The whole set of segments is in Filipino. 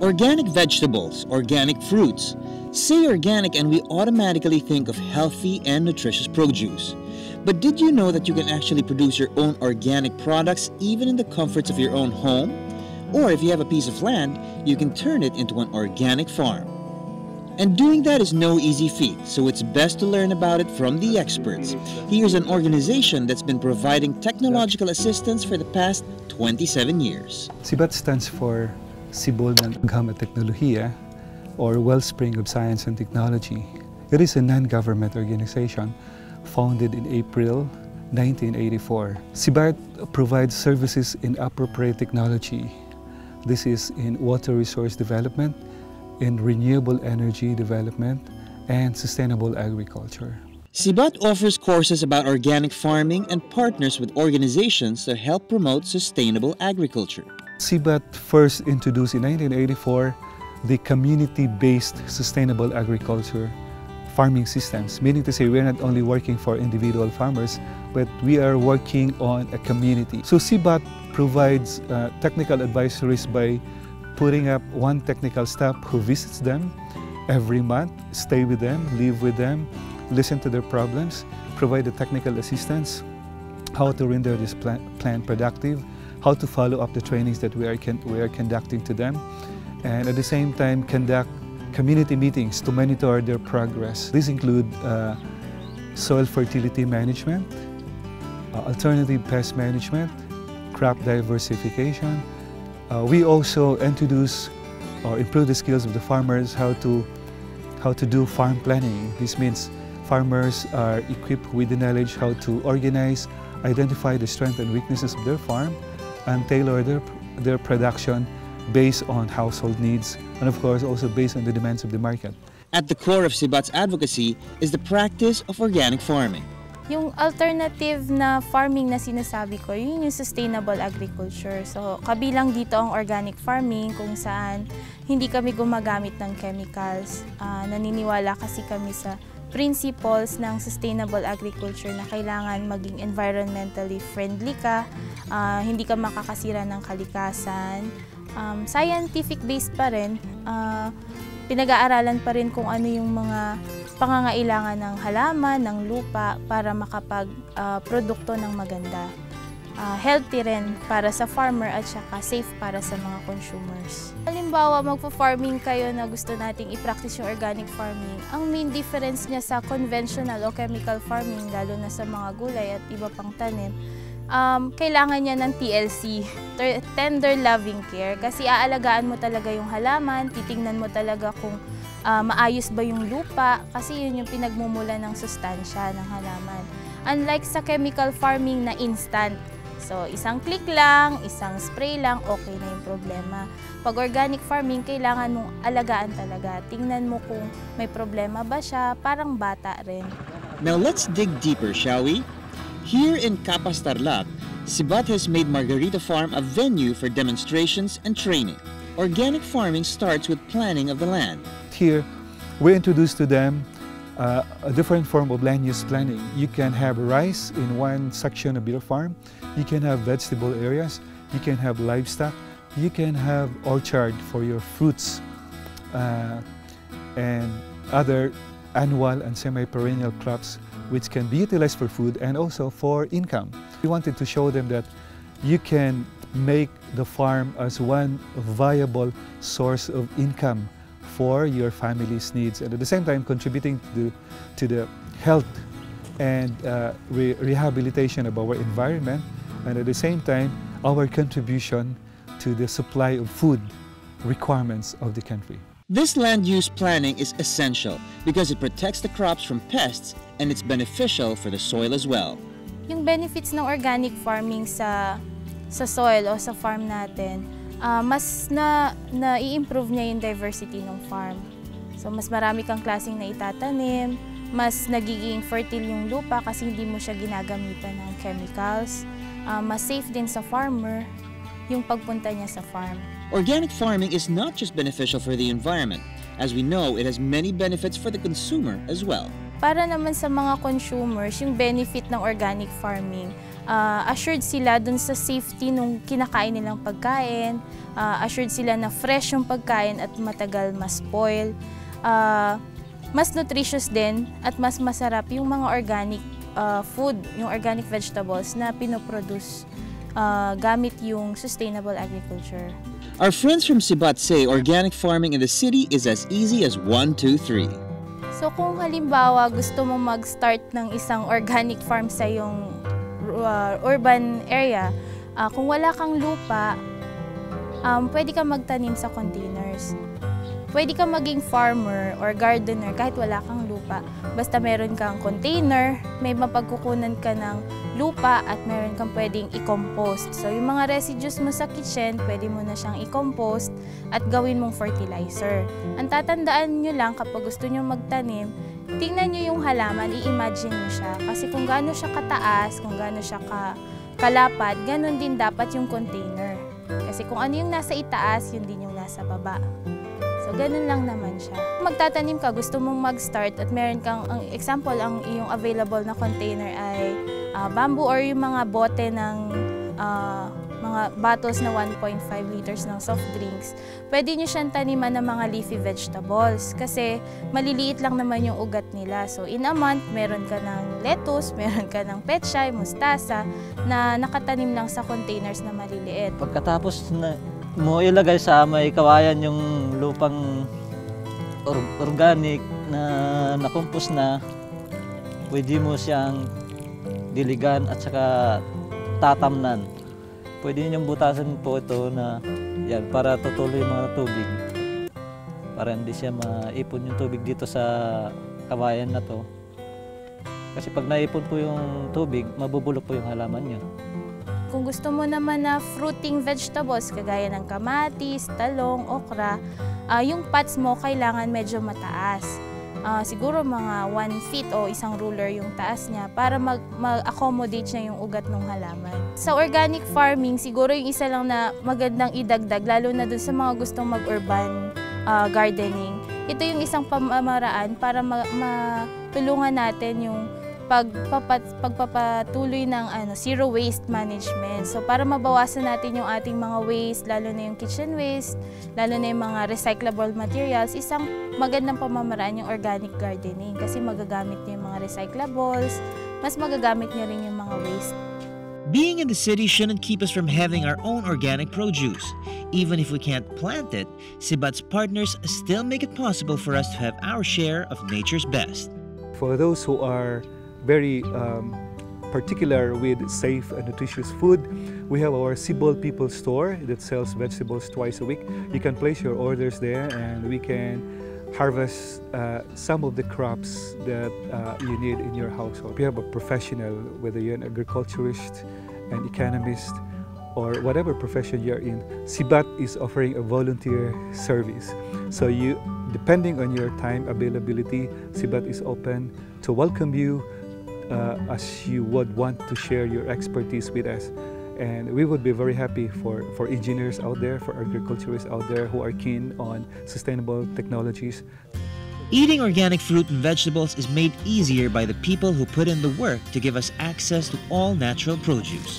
Organic vegetables, organic fruits. Say organic and we automatically think of healthy and nutritious produce. But did you know that you can actually produce your own organic products even in the comforts of your own home? Or if you have a piece of land, you can turn it into an organic farm. And doing that is no easy feat, so it's best to learn about it from the experts. Here's an organization that's been providing technological assistance for the past 27 years. SIBAT stands for Sibol ng Agham at Teknolohiya, or Wellspring of Science and Technology. It is a non-government organization founded in April 1984. SIBAT provides services in appropriate technology. This is in water resource development, in renewable energy development, and sustainable agriculture. SIBAT offers courses about organic farming and partners with organizations that help promote sustainable agriculture. SIBAT first introduced in 1984 the community-based sustainable agriculture farming systems, meaning to say we're not only working for individual farmers, but we are working on a community. So SIBAT provides technical advisories by putting up one technical staff who visits them every month, stay with them, live with them, listen to their problems, provide the technical assistance, how to render this plant productive, how to follow up the trainings that we are conducting to them, and at the same time conduct community meetings to monitor their progress. These include soil fertility management, alternative pest management, crop diversification. We also introduce or improve the skills of the farmers how to do farm planning. This means farmers are equipped with the knowledge how to organize, identify the strengths and weaknesses of their farm, and tailor their production based on household needs, and of course also based on the demands of the market. At the core of SIBAT's advocacy is the practice of organic farming. Yung alternative na farming na sinasabi ko, yun yung sustainable agriculture. So, kabilang dito ang organic farming kung saan hindi kami gumagamit ng chemicals. Naniniwala kasi kami sa principles ng sustainable agriculture na kailangan maging environmentally friendly ka, hindi ka makakasira ng kalikasan. Scientific-based pa rin, pinag-aaralan pa rin kung ano yung mga pangangailangan ng halaman, ng lupa para makapag-produkto ng maganda. Healthy rin para sa farmer at saka safe para sa mga consumers. Halimbawa, magpa-farming kayo na gusto nating i-practice yung organic farming. Ang main difference niya sa conventional o chemical farming, lalo na sa mga gulay at iba pang tanim, kailangan niya ng TLC, tender loving care, kasi aalagaan mo talaga yung halaman, titingnan mo talaga kung maayos ba yung lupa, kasi yun yung pinagmumula ng sustansya ng halaman. Unlike sa chemical farming na instant, so isang click lang, isang spray lang, okay na yung problema. Pag organic farming, kailangan mong alagaan talaga, tingnan mo kung may problema ba siya, parang bata rin. Now let's dig deeper, shall we? Here in Capas Tarlac, SIBAT has made Margarita Farm a venue for demonstrations and training. Organic farming starts with planning of the land. Here, we introduce to them a different form of land use planning. You can have rice in one section of your farm, you can have vegetable areas, you can have livestock, you can have orchard for your fruits and other annual and semi-perennial crops which can be utilized for food and also for income. We wanted to show them that you can make the farm as one viable source of income for your family's needs, and at the same time contributing to the health and rehabilitation of our environment, and at the same time our contribution to the supply of food requirements of the country. This land use planning is essential because it protects the crops from pests and it's beneficial for the soil as well. Yung benefits ng organic farming sa soil o sa farm natin, mas na-i-improve niya yung diversity ng farm. So mas marami kang klaseng na itatanim, mas nagiging fertile yung lupa kasi hindi mo siya ginagamitan ng chemicals, mas safe din sa farmer yung pagpunta niya sa farm. Organic farming is not just beneficial for the environment. As we know, it has many benefits for the consumer as well. Para naman sa mga consumers, yung benefit ng organic farming, assured sila dun sa safety nung kinakain nilang pagkain, assured sila na fresh yung pagkain at matagal ma-spoil. Mas nutritious din at mas masarap yung mga organic food, yung organic vegetables na pinoproduce gamit yung sustainable agriculture. Our friends from Sibat say organic farming in the city is as easy as 1, 2, 3. So kung halimbawa gusto mo mag-start ng isang organic farm sa iyong urban area, kung wala kang lupa, pwede kang magtanim sa containers. Pwede kang maging farmer or gardener kahit wala kang lupa. Basta meron kang container, may mapagkukunan ka ng lupa at meron kang pwedeng i-compost. So yung mga residues mo sa kitchen, pwede mo na siyang i-compost at gawin mong fertilizer. Ang tatandaan nyo lang kapag gusto nyo magtanim, tingnan nyo yung halaman, i-imagine nyo siya. Kasi kung gaano siya kataas, kung gaano siya kalapad, ganun din dapat yung container. Kasi kung ano yung nasa itaas, yun din yung nasa baba. So, ganun lang naman siya. Magtatanim ka, gusto mong mag-start at meron kang, ang example, ang iyong available na container ay bamboo or yung mga bote ng mga bottles na 1.5 liters ng soft drinks. Pwede nyo siyang taniman ng mga leafy vegetables kasi maliliit lang naman yung ugat nila. So, in a month, meron ka ng lettuce, meron ka ng pechay, mustasa na nakatanim lang sa containers na maliliit. Pagkatapos na mo ilagay sa may kawayan yung lupang organic na nakumpos na, pwede mo siyang diligan at saka tatamnan. Pwede niyong butasan po ito na yan, para tutuloy yung mga tubig. Para hindi siya maipon yung tubig dito sa kawayan na to. Kasi pag naipon po yung tubig, mabubulok po yung halaman niyo. Kung gusto mo naman na fruiting vegetables, kagaya ng kamatis, talong, okra, yung pots mo kailangan medyo mataas. Siguro mga 1 feet o isang ruler yung taas niya para mag-accommodate niya yung ugat ng halaman. Sa organic farming, siguro yung isa lang na magandang idagdag, lalo na dun sa mga gustong mag-urban gardening. Ito yung isang pamamaraan para matulungan natin yung pagpapatuloy ng zero waste management. So para mabawasan natin yung ating mga waste, lalo na yung kitchen waste, lalo na yung mga recyclable materials, isang magandang pamamaraan yung organic gardening kasi magagamit niyo yung mga recyclables, mas magagamit niyo rin yung mga waste. Being in the city shouldn't keep us from having our own organic produce. Even if we can't plant it, Sibat's partners still make it possible for us to have our share of nature's best. For those who are very particular with safe and nutritious food, we have our Cibol People Store that sells vegetables twice a week. You can place your orders there and we can harvest some of the crops that you need in your household. If you have a professional, whether you're an agriculturist, an economist, or whatever profession you're in, Sibat is offering a volunteer service. So you, depending on your time availability, Sibat is open to welcome you as you would want to share your expertise with us. And we would be very happy for engineers out there, for agriculturists out there who are keen on sustainable technologies. Eating organic fruit and vegetables is made easier by the people who put in the work to give us access to all natural produce.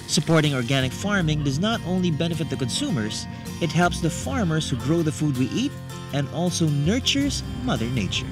Supporting organic farming does not only benefit the consumers, it helps the farmers who grow the food we eat and also nurtures Mother Nature.